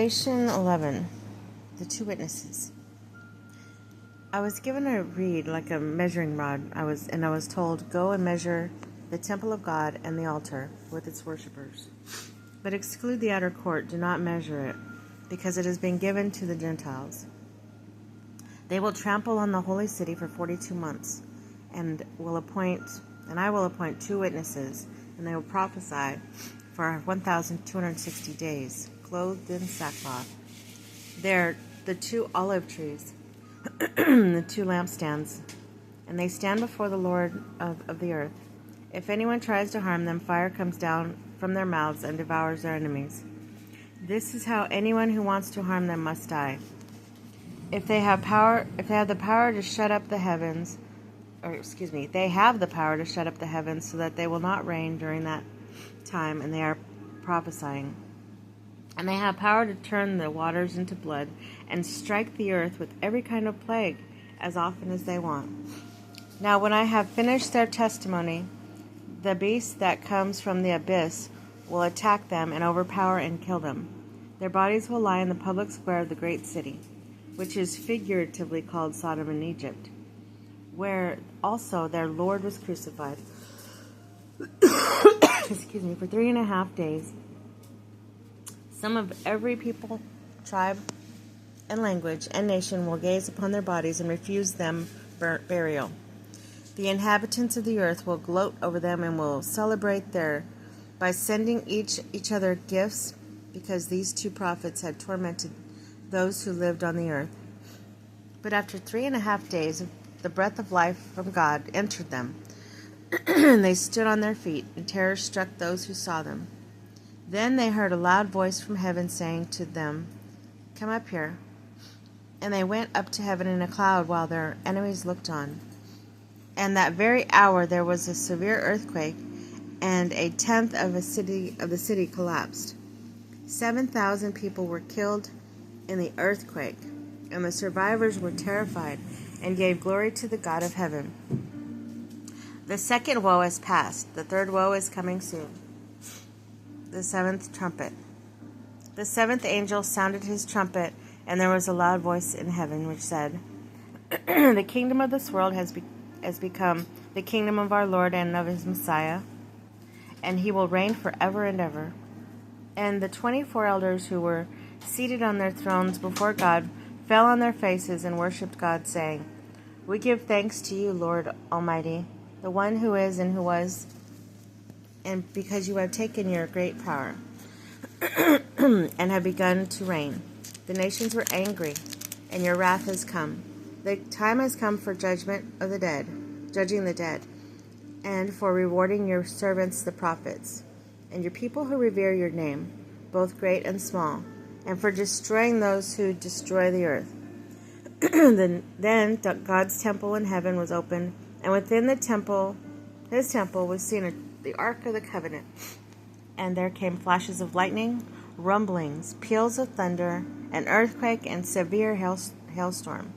Revelation 11, the two witnesses. I was given a reed like a measuring rod. I was told, "Go and measure the temple of God and the altar with its worshippers. But exclude the outer court, do not measure it, because it has been given to the Gentiles. They will trample on the holy city for 42 months, and I will appoint two witnesses, and they will prophesy for 1,260 days, clothed in sackcloth. They're the two olive trees, the two lampstands, and they stand before the Lord of the earth. If anyone tries to harm them, fire comes down from their mouths and devours their enemies. This is how anyone who wants to harm them must die. If they have the power to shut up the heavens, they have the power to shut up the heavens so that they will not rain during that time, and they are prophesying. And they have power to turn the waters into blood and strike the earth with every kind of plague as often as they want. Now when I have finished their testimony, the beast that comes from the abyss will attack them and overpower and kill them. Their bodies will lie in the public square of the great city, which is figuratively called Sodom and Egypt, where also their Lord was crucified. For 3.5 days. Some of every people, tribe, and language and nation will gaze upon their bodies and refuse them burial. The inhabitants of the earth will gloat over them and will celebrate by sending each other gifts, because these two prophets had tormented those who lived on the earth. But after 3.5 days, the breath of life from God entered them, and they stood on their feet, and terror struck those who saw them. Then they heard a loud voice from heaven saying to them, "Come up here." And they went up to heaven in a cloud while their enemies looked on. And that very hour there was a severe earthquake, and 1/10 of the city collapsed. 7,000 people were killed in the earthquake, and the survivors were terrified and gave glory to the God of heaven. The second woe is past. The third woe is coming soon. The seventh trumpet. The seventh angel sounded his trumpet, and there was a loud voice in heaven which said, "The kingdom of this world has become the kingdom of our Lord and of his Messiah, and he will reign forever and ever." And the 24 elders who were seated on their thrones before God fell on their faces and worshipped God, saying, "We give thanks to you, Lord Almighty, the one who is and who was, and because you have taken your great power and have begun to reign. The nations were angry, and your wrath has come. The time has come for judging the dead, and for rewarding your servants the prophets, and your people who revere your name, both great and small, and for destroying those who destroy the earth." Then God's temple in heaven was opened, and within his temple was seen the Ark of the Covenant. And there came flashes of lightning, rumblings, peals of thunder, an earthquake, and severe hailstorm.